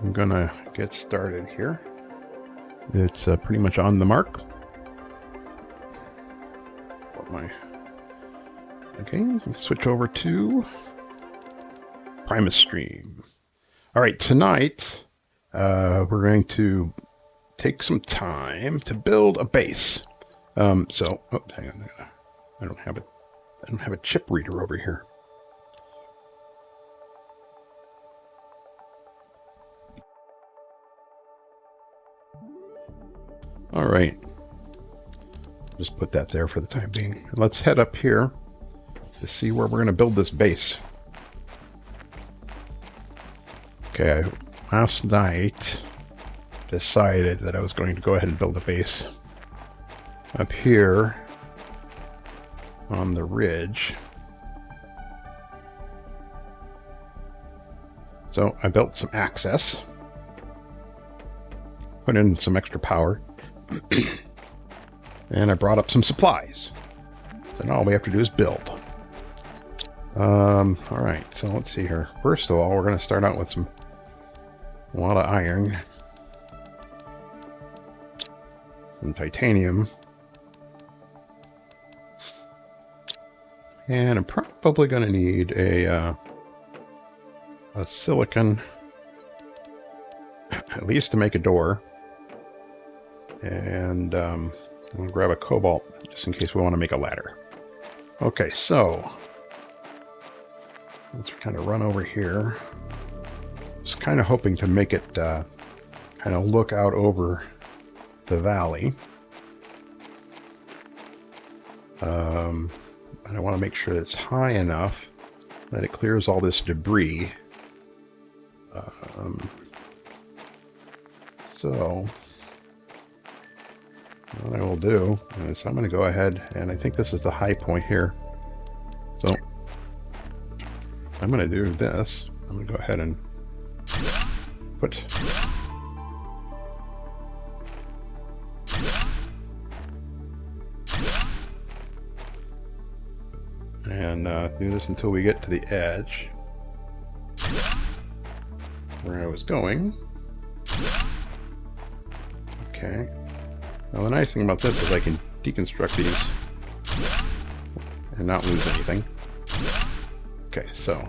I'm gonna get started here. It's pretty much on the mark. Okay, switch over to Primus Stream. All right, tonight we're going to take some time to build a base. Oh, hang on, I don't have a chip reader over here. All right, just put that there for the time being. Let's head up here to see where we're going to build this base. Okay, last night decided that I was going to go ahead and build a base up here on the ridge. So I built some access, put in some extra power, and I brought up some supplies. So now all we have to do is build. All right, so let's see here. First of all, we're going to start out with a lot of iron, some titanium, and I'm probably going to need a silicon, at least to make a door, and I'm going to grab a cobalt just in case we want to make a ladder. Okay, so let's kind of run over here. Just kind of hoping to make it kind of look out over the valley. And I want to make sure that it's high enough that it clears all this debris. So what I will do is I'm going to go ahead, and I think this is the high point here. So I'm going to do this. I'm going to go ahead and put do this until we get to the edge where I was going. Okay. Now the nice thing about this is I can deconstruct these and not lose anything. Okay, so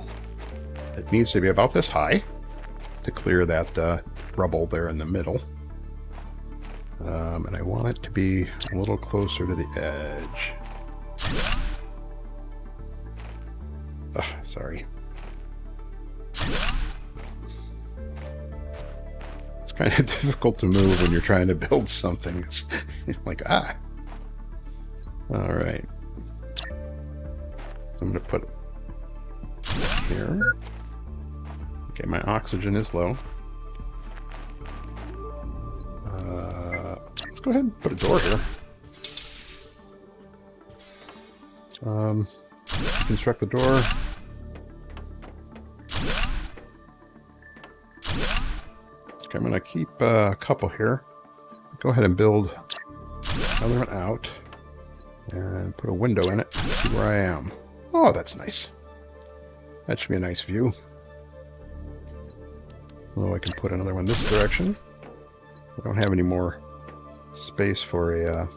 it needs to be about this high to clear that rubble there in the middle. And I want it to be a little closer to the edge. Sorry. It's kind of difficult to move when you're trying to build something. It's like, All right. So I'm going to put it here. Okay, my oxygen is low. Let's go ahead and put a door here. Construct the door. Okay, I'm going to keep a couple here. Go ahead and build another one out and put a window in it. See where I am. Oh, that's nice. That should be a nice view. So I can put another one this direction. I don't have any more space for a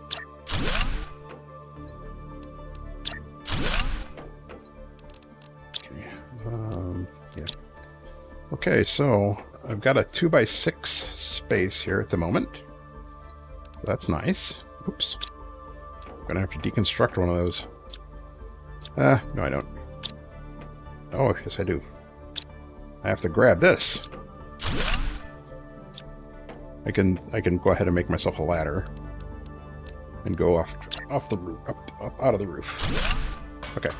yeah. Okay, so I've got a 2x6 space here at the moment. That's nice. Oops. I'm gonna have to deconstruct one of those. No I don't. Oh, yes I do. I have to grab this. I can go ahead and make myself a ladder and go off the roof, up out of the roof. Okay.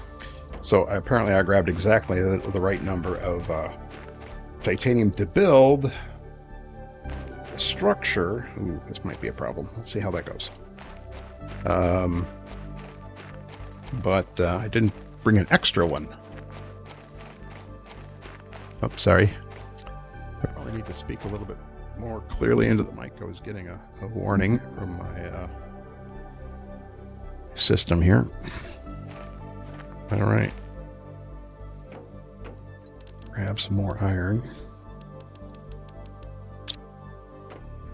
So apparently I grabbed exactly the right number of titanium to build a structure. Ooh, this might be a problem. Let's see how that goes. But I didn't bring an extra one. Oh, sorry. I probably need to speak a little bit more clearly into the mic. I was getting a warning from my system here. All right. Grab some more iron.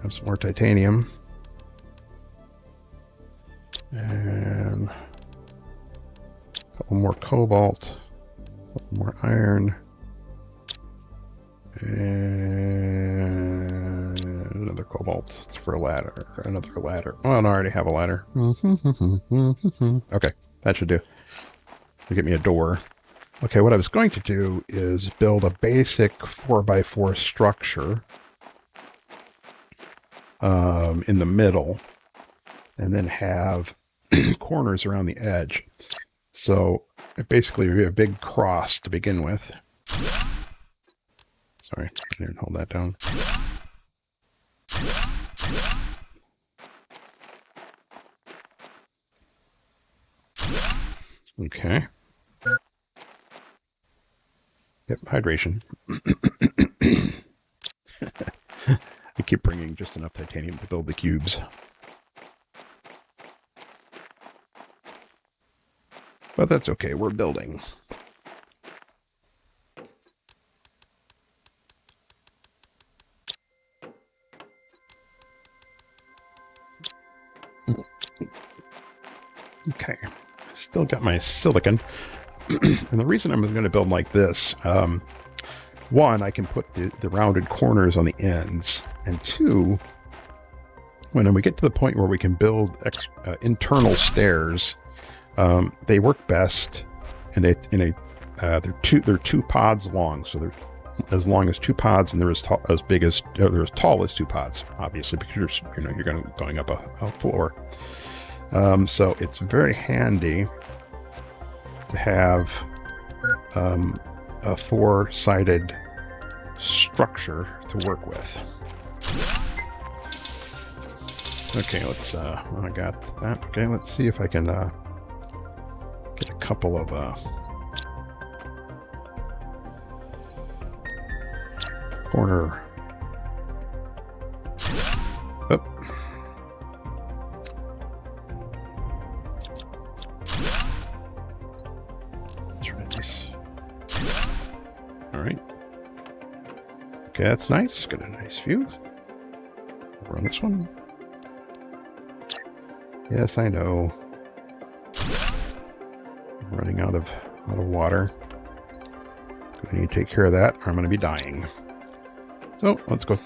Have some more titanium. And a couple more cobalt. A couple more iron. And another cobalt. It's for a ladder. Another ladder. Oh, no, I already have a ladder. Okay, that should do. To get me a door. Okay, what I was going to do is build a basic 4x4 structure in the middle, and then have corners around the edge. So basically, we have a big cross to begin with. Sorry, I didn't hold that down. Okay. Yep, hydration. I keep bringing just enough titanium to build the cubes. But that's okay, we're building. Okay, still got my silicon. And the reason I'm going to build like this, one, I can put the rounded corners on the ends, and two, when we get to the point where we can build internal stairs, they work best, and they're two pods long, so they're as long as two pods, and they're as tall as two pods, obviously, because you're going up a floor. So it's very handy to have a four-sided structure to work with. Okay, let's I got that. Okay, let's see if I can get a couple of corner. Oh. Alright. Okay, that's nice. Got a nice view. Run this one. Yes, I know. I'm running out of water. Gonna need to take care of that, or I'm gonna be dying. So, let's go.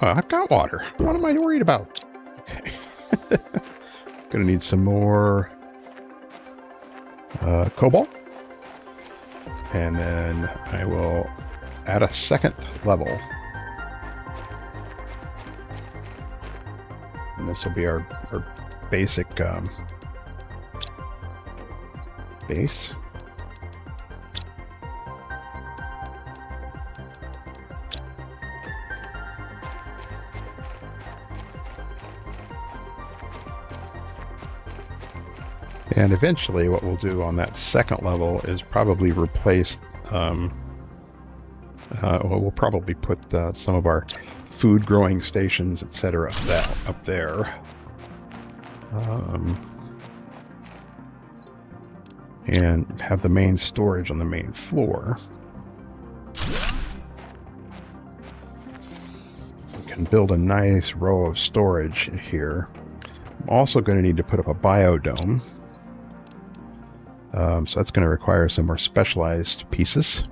I've got water. What am I worried about? Okay. Gonna need some more cobalt. And then I will add a second level. And this will be our basic base. And eventually what we'll do on that second level is probably replace, we'll probably put some of our food growing stations, etc. up there. And have the main storage on the main floor. We can build a nice row of storage here. I'm also going to need to put up a biodome. So that's going to require some more specialized pieces.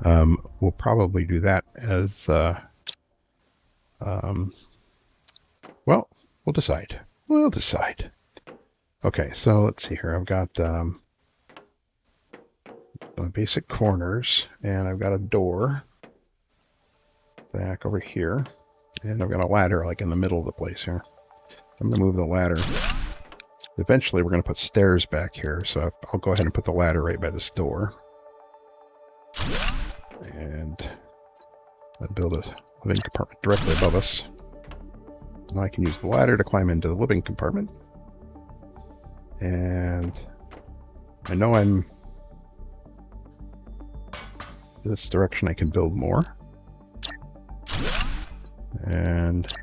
We'll probably do that as, well, we'll decide. We'll decide. Okay, so let's see here. I've got some basic corners, and I've got a door back over here, and I've got a ladder like in the middle of the place here. I'm going to move the ladder. Eventually, we're going to put stairs back here, so I'll go ahead and put the ladder right by this door. And I'll build a living compartment directly above us. And I can use the ladder to climb into the living compartment. And I know I'm this direction. I can build more. And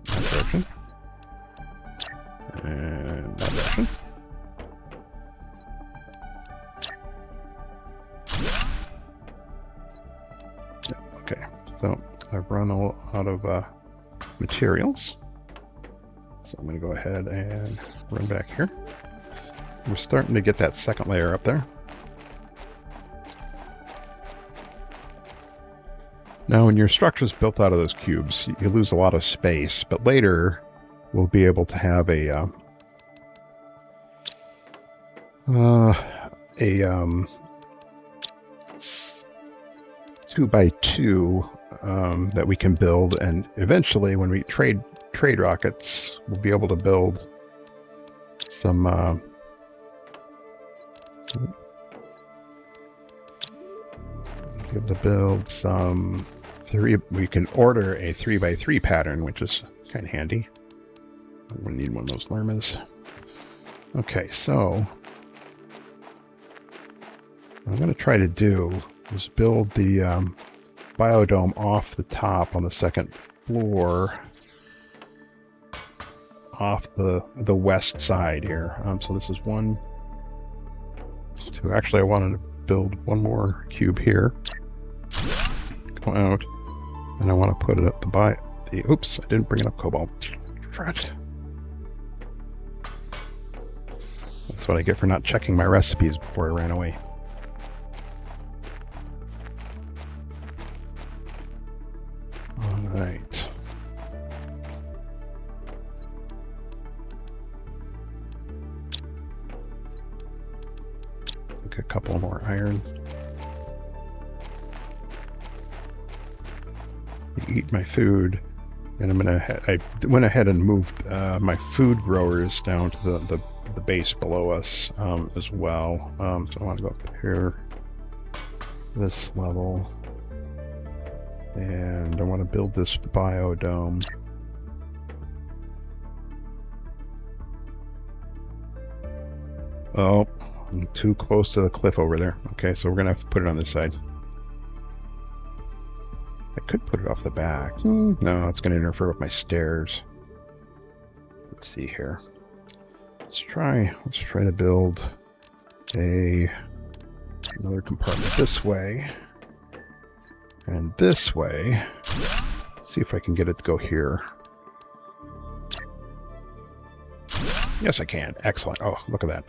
that direction. And that direction. Okay, so I've run out of materials. So I'm going to go ahead and run back here. We're starting to get that second layer up there. Now, when your structure is built out of those cubes, you lose a lot of space, but later we'll be able to have a 2x2 that we can build, and eventually when we trade rockets, we'll be able to build some we can order a 3x3 pattern, which is kind of handy. I'm going to need one of those llamas. Okay, so what I'm going to try to do is build the biodome off the top on the second floor, off the west side here. So this is 1, 2. Actually, I wanted to build one more cube here. Go out, and I want to put it up oops, I didn't bring enough cobalt. Drat. That's what I get for not checking my recipes before I ran away. Alright. A couple more iron. Eat my food, and I went ahead and moved my food growers down to the base below us as well. So I want to go up here, this level, and I want to build this biodome. Oh, I'm too close to the cliff over there. Okay, so we're gonna have to put it on this side. I could put it off the back. No, it's gonna interfere with my stairs. Let's see here. Let's try to build another compartment this way and this way. Let's see if I can get it to go here. Yes, I can. Excellent. Oh, look at that.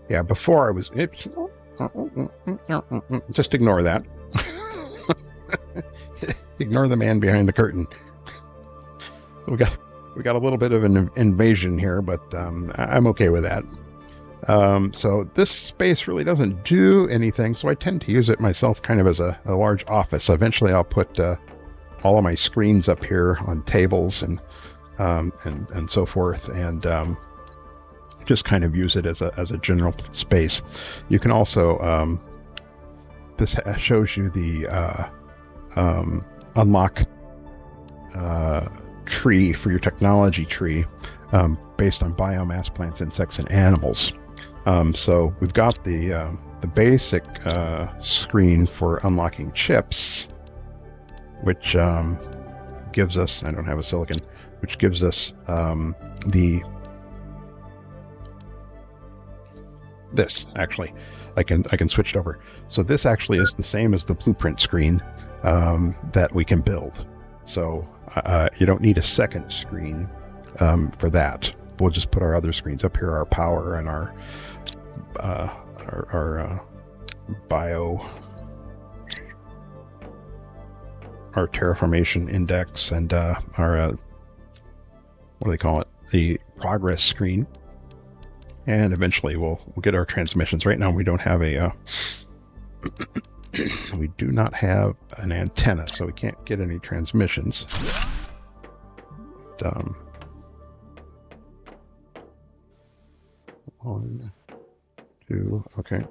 Yeah, before I was... Just ignore that. Ignore the man behind the curtain. We got a little bit of an invasion here, but I'm okay with that. So this space really doesn't do anything, so I tend to use it myself kind of as a large office. Eventually I'll put all of my screens up here on tables and so forth, and just kind of use it as a general space. You can also this shows you the unlock tree for your technology tree based on biomass, plants, insects, and animals. So we've got the basic screen for unlocking chips, which gives us, I don't have a silicon, which gives us this actually. I can switch it over. So this actually is the same as the blueprint screen that we can build. So you don't need a second screen for that. We'll just put our other screens up here, our power and our terraformation index and our what do they call it? The progress screen. And eventually we'll get our transmissions. Right now we don't have we do not have an antenna, so we can't get any transmissions. But, 1, 2, okay.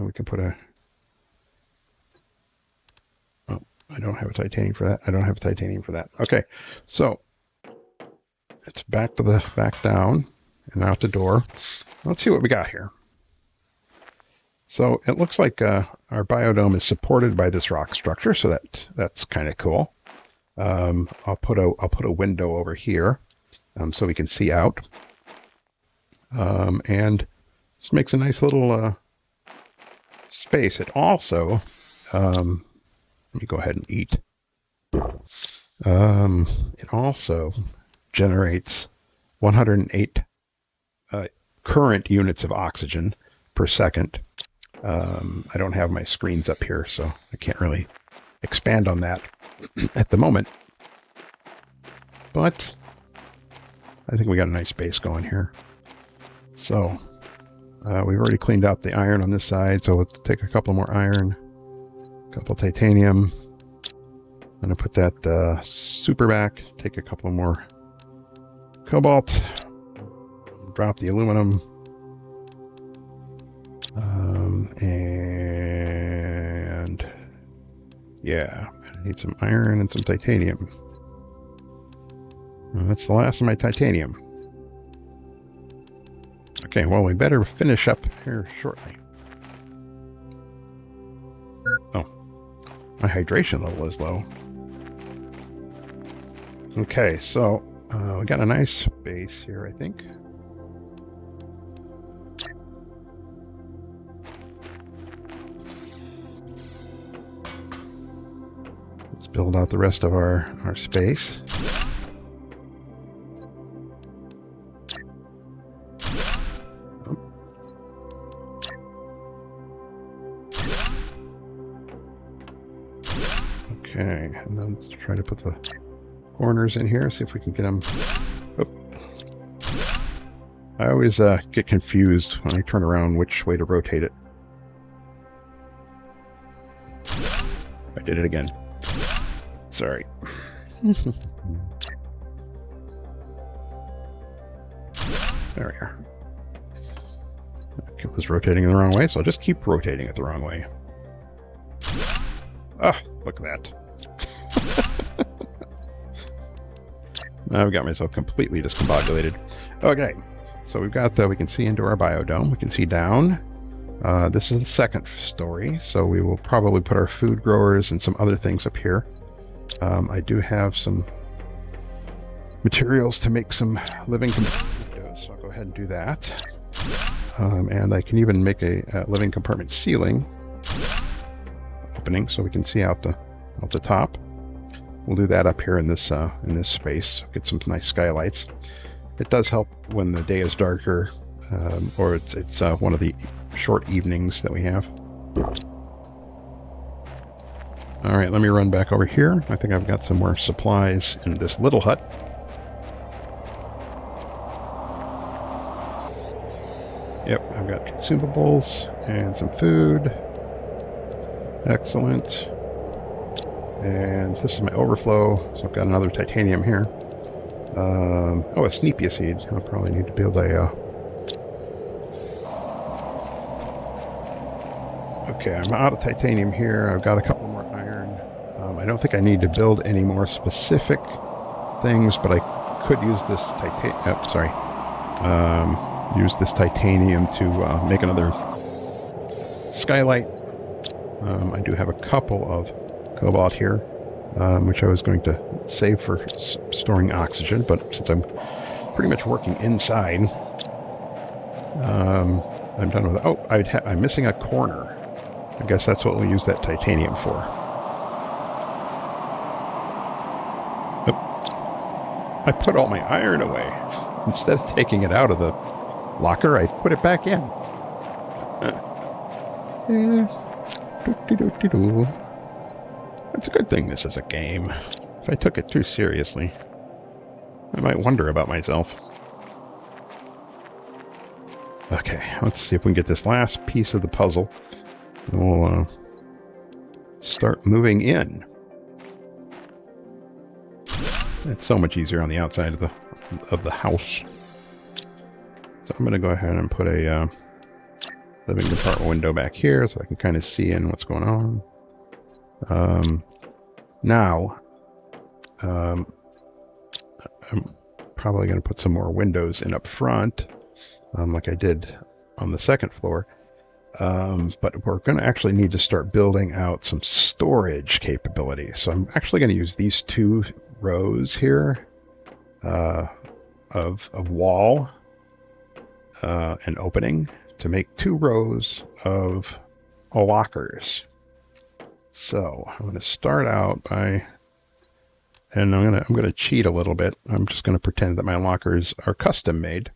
We can put a... Oh, I don't have a titanium for that. I don't have titanium for that. Okay, so it's back down and out the door. Let's see what we got here. So it looks like our biodome is supported by this rock structure, so that's kind of cool. I'll put a window over here so we can see out. And this makes a nice little space. It also let me go ahead and eat. It also generates 108 current units of oxygen per second. I don't have my screens up here, so I can't really expand on that at the moment. But I think we got a nice base going here. So we've already cleaned out the iron on this side, so we'll take a couple more iron, a couple titanium. I'm going to put that super back, take a couple more cobalt, drop the aluminum, and yeah, I need some iron and some titanium. Well, that's the last of my titanium. Okay, well, we better finish up here shortly. Oh, my hydration level is low. Okay, so we got a nice base here, I think. Let's build out the rest of our space. Okay, and then let's try to put the corners in here, see if we can get them. Oh. I always get confused when I turn around which way to rotate it. I did it again. Sorry. There we are. It was rotating the wrong way, so I'll just keep rotating it the wrong way. Ah, look at that. I've got myself completely discombobulated. Okay, so we've got we can see into our biodome. We can see down. This is the second story, so we will probably put our food growers and some other things up here. I do have some materials to make some living windows, so I'll go ahead and do that. And I can even make a living compartment ceiling opening, so we can see out the top. We'll do that up here in this space. Get some nice skylights. It does help when the day is darker, or it's one of the short evenings that we have. All right, let me run back over here. I think I've got some more supplies in this little hut. Yep, I've got consumables and some food. Excellent. And this is my overflow, so I've got another titanium here. Oh, a Sneepia seed. I'll probably need to build a... Okay, I'm out of titanium here. I've got a couple more iron. I don't think I need to build any more specific things, but I could use this use this titanium to make another skylight. I do have a couple of cobalt here, which I was going to save for storing oxygen, but since I'm pretty much working inside, I'm done with it. Oh, I'm missing a corner. I guess that's what we'll use that titanium for. Oh, I put all my iron away. Instead of taking it out of the locker, I put it back in. It's a good thing this is a game. If I took it too seriously, I might wonder about myself. Okay, let's see if we can get this last piece of the puzzle. And we'll start moving in. It's so much easier on the outside of the house. So I'm going to go ahead and put a living compartment window back here so I can kind of see in what's going on. Now, I'm probably going to put some more windows in up front, like I did on the second floor. But we're going to actually need to start building out some storage capability. So I'm actually going to use these two rows here of wall and opening to make 2 rows of lockers. So I'm going to start out by and I'm gonna cheat a little bit. I'm just gonna pretend that my lockers are custom made,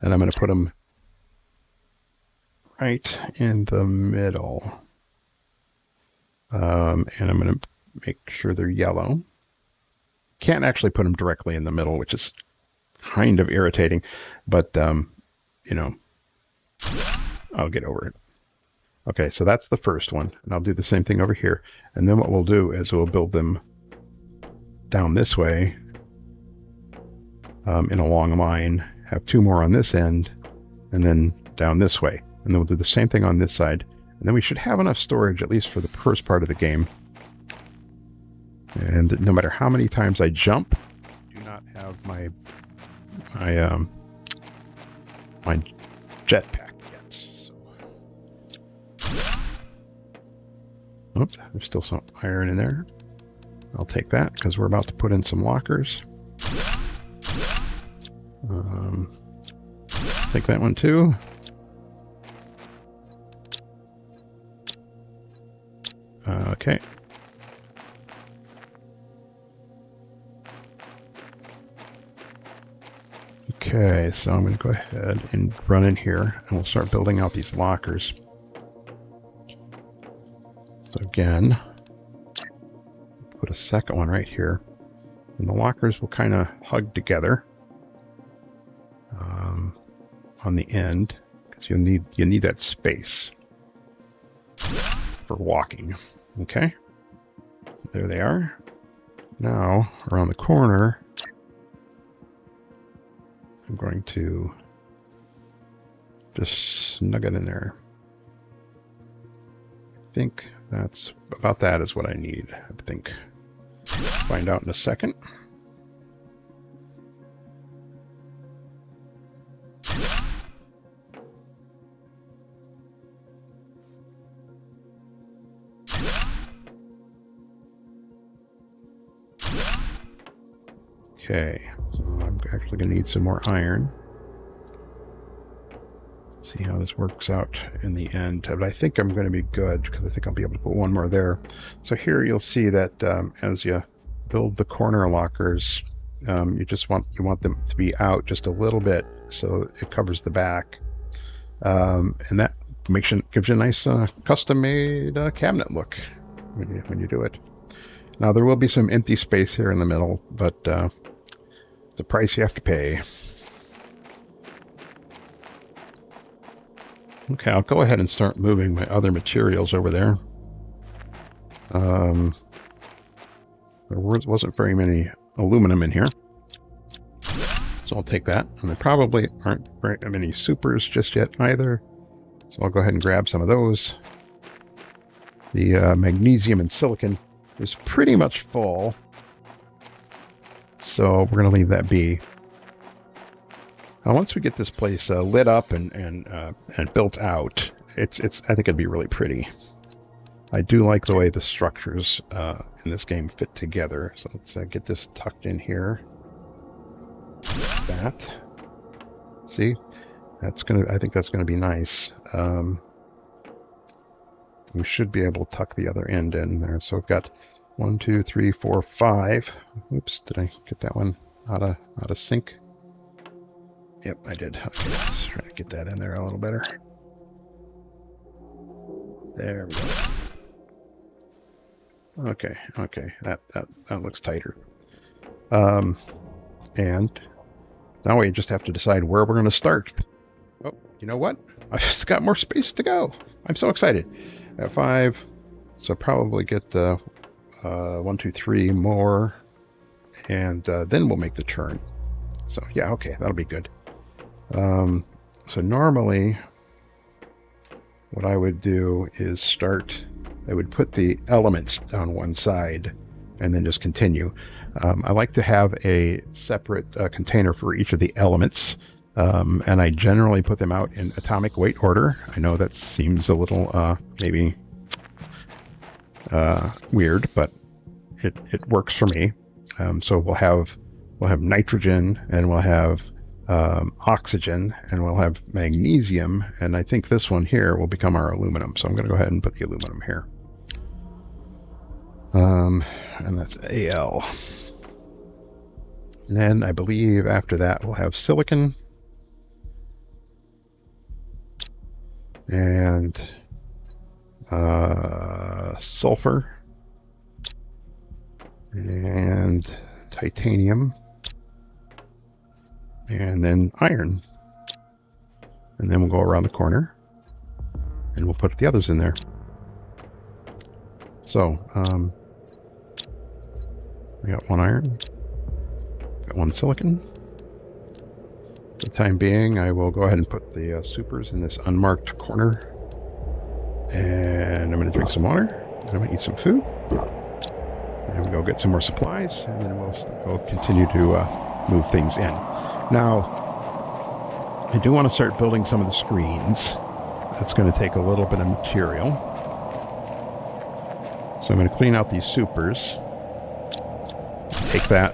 and I'm gonna put them right in the middle. And I'm gonna make sure they're yellow. Can't actually put them directly in the middle, which is kind of irritating, but you know, I'll get over it. Okay, so that's the first one, and I'll do the same thing over here. And then what we'll do is we'll build them down this way in a long line, have two more on this end, and then down this way. And then we'll do the same thing on this side. And then we should have enough storage, at least for the first part of the game. And no matter how many times I jump, I do not have my jetpack yet. So, oops, there's still some iron in there. I'll take that because we're about to put in some lockers. Take that one too. Okay. Okay, so I'm going to go ahead and run in here, and we'll start building out these lockers. So again, put a second one right here, and the lockers will kind of hug together on the end, because you need that space for walking. Okay, there they are. Now around the corner, I'm going to just snug it in there. I think that's about that is what I need, I think. Find out in a second. Okay, so I'm actually going to need some more iron. See how this works out in the end. But I think I'm going to be good because I think I'll be able to put one more there. So here you'll see that as you build the corner lockers, you want them to be out just a little bit so it covers the back, and that gives you a nice custom-made cabinet look when you do it. Now there will be some empty space here in the middle, but it's a price you have to pay. Okay, I'll go ahead and start moving my other materials over there. There wasn't very many aluminum in here, so I'll take that. And there probably aren't very many supers just yet either, so I'll go ahead and grab some of those. The magnesium and silicon is pretty much full, so we're going to leave that be. Now, once we get this place lit up and built out, I think it'd be really pretty. I do like the way the structures in this game fit together. So let's get this tucked in here. That. See, I think that's gonna be nice. We should be able to tuck the other end in there. So we've got 1, 2, 3, 4, 5. Oops, did I get that one out of sync? Yep, I did. Okay, let's try to get that in there a little better. There we go. Okay, that looks tighter. And now we just have to decide where we're going to start. Oh, you know what? I've just got more space to go. I'm so excited. At 5, so probably get 1, 2, 3 more, and then we'll make the turn. So yeah, okay, that'll be good. So normally what I would do is I would put the elements down one side and then just continue. I like to have a separate container for each of the elements, and I generally put them out in atomic weight order. I know that seems a little maybe weird, but it works for me. So we'll have nitrogen, and we'll have oxygen, and we'll have magnesium, and I think this one here will become our aluminum. So I'm going to go ahead and put the aluminum here. And that's AL. And then I believe after that we'll have silicon and sulfur and titanium and then iron. And then we'll go around the corner and we'll put the others in there. So, we got one iron, got one silicon. For the time being, I will go ahead and put the supers in this unmarked corner. And I'm going to drink some water, and I'm going to eat some food. And we'll go get some more supplies, and then we'll continue to move things in. Now, I do want to start building some of the screens. That's going to take a little bit of material. So I'm going to clean out these supers. Take that.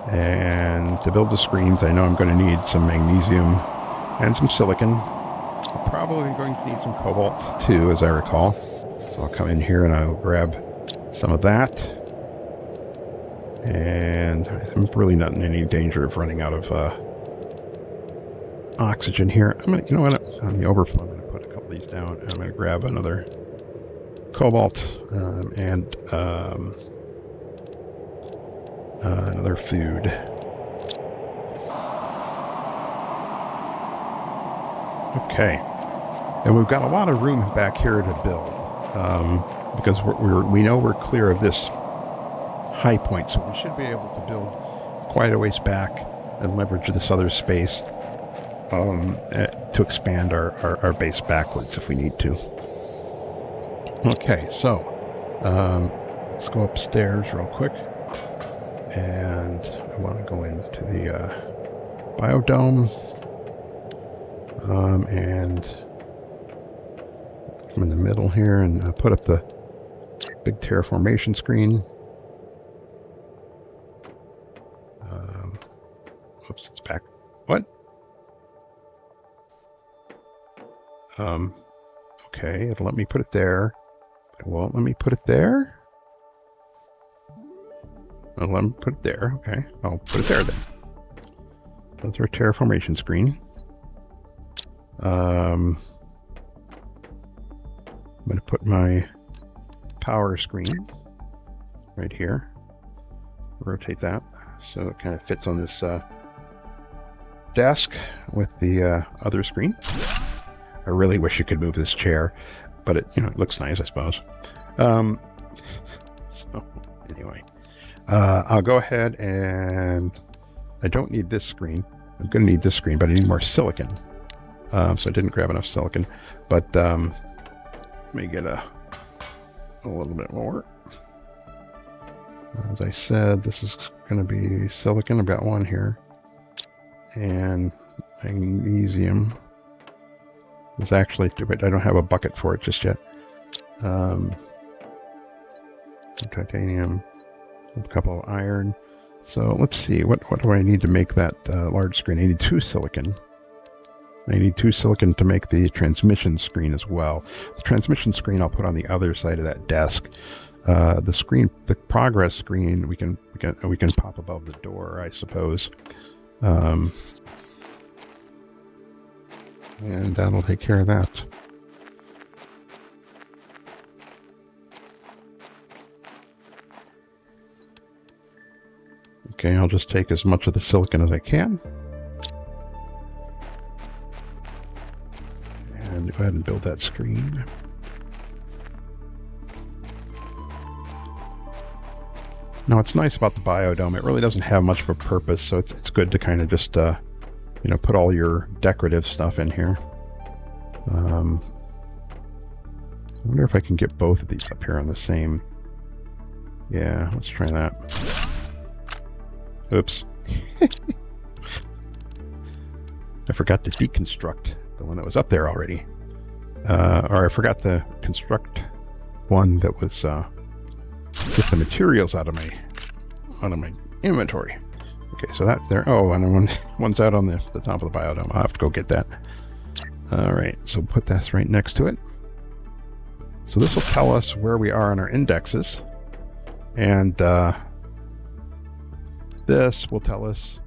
And to build the screens, I know I'm going to need some magnesium and some silicon. I'm probably going to need some cobalt too, as I recall. So I'll come in here and I'll grab some of that. And I'm really not in any danger of running out of oxygen here. I'm going to, you know what, on the overflow, I'm going to put a couple of these down, and I'm going to grab another cobalt and another food. Okay, and we've got a lot of room back here to build because we know we're clear of this high point, so we should be able to build quite a ways back and leverage this other space to expand our base backwards if we need to. Okay, so let's go upstairs real quick, and I want to go into the biodome and come in the middle here and put up the big terraformation screen. Oops, it's back. What? Okay, it'll let me put it there. It won't let me put it there. It'll let me put it there. Okay, I'll put it there then. That's our terraformation screen. I'm going to put my power screen right here. Rotate that so it kind of fits on this desk with the other screen. I really wish you could move this chair, but it looks nice, I suppose. So anyway, I'll go ahead and I don't need this screen. I'm going to need this screen, but I need more silicon. So I didn't grab enough silicon, but let me get a little bit more. As I said, this is going to be silicon. I've got one here, and magnesium is actually, but I don't have a bucket for it just yet. Titanium, a couple of iron. So let's see, what do I need to make that large screen? I need 2 silicon. I need 2 silicon to make the transmission screen as well. The transmission screen I'll put on the other side of that desk. The progress screen, we can pop above the door, I suppose. And that'll take care of that. Okay, I'll just take as much of the silicon as I can. And go ahead and build that screen. Now, what's nice about the biodome, it really doesn't have much of a purpose, so it's good to kind of just, put all your decorative stuff in here. I wonder if I can get both of these up here on the same. Yeah, let's try that. Oops. I forgot to deconstruct the one that was up there already. Or I forgot to construct one that was get the materials out of my inventory. Okay, so that's there. Oh, and one's out on the top of the biodome. I'll have to go get that. All right, so put that right next to it. So this will tell us where we are on our indexes, and this will tell us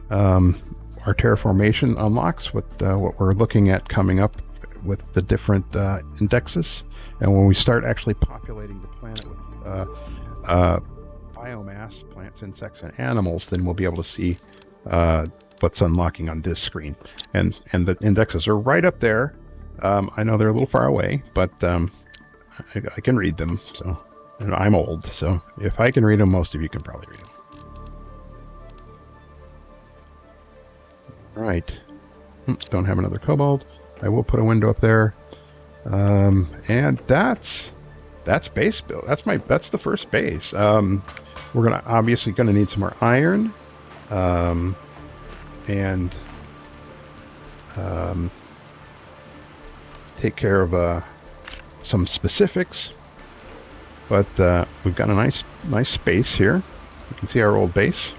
our terraformation unlocks, what we're looking at coming up with the different indexes. And when we start actually populating the planet with biomass, plants, insects, and animals, then we'll be able to see what's unlocking on this screen. And the indexes are right up there. I know they're a little far away, but I can read them. So, and I'm old, so if I can read them, most of you can probably read them. All right. Don't have another cobalt. I will put a window up there. And that's base build. That's the first base. We're obviously gonna need some more iron. And take care of some specifics, but we've got a nice space here. You can see our old base.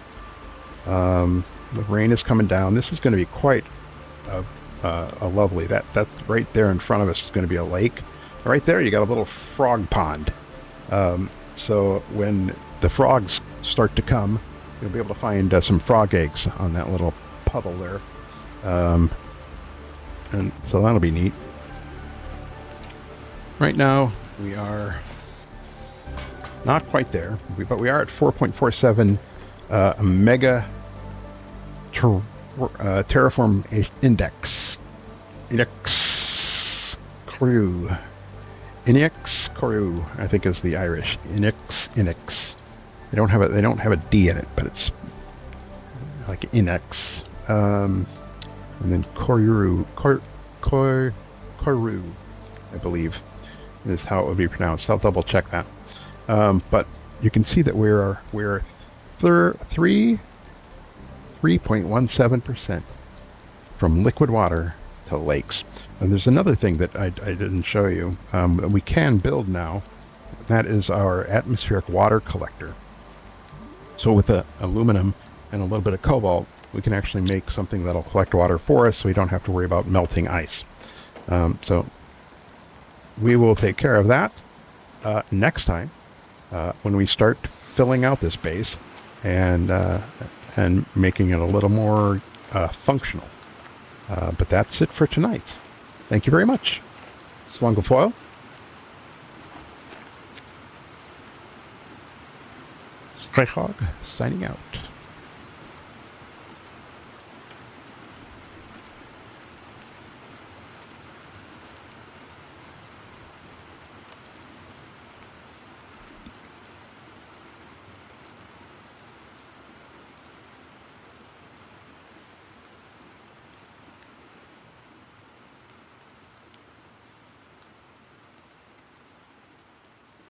The rain is coming down. This is going to be quite a lovely. That's right there in front of us is going to be a lake. Right there, you got a little frog pond. So when the frogs start to come, you'll be able to find some frog eggs on that little puddle there. And so that'll be neat. Right now, we are not quite there, but we are at 4.47 mega terraform index. Crew. Inex Crew, I think is the Irish. Inex. They don't have a D in it, but it's like Inex. And then Koru, I believe, is how it would be pronounced. I'll double check that. But you can see that we're 3.17% from liquid water to lakes. And there's another thing that I didn't show you. We can build now. That is our atmospheric water collector. So with the aluminum and a little bit of cobalt, we can actually make something that'll collect water for us, so we don't have to worry about melting ice. So we will take care of that next time when we start filling out this base and making it a little more functional. But that's it for tonight. Thank you very much. Slungafoil. Strike Hog signing out.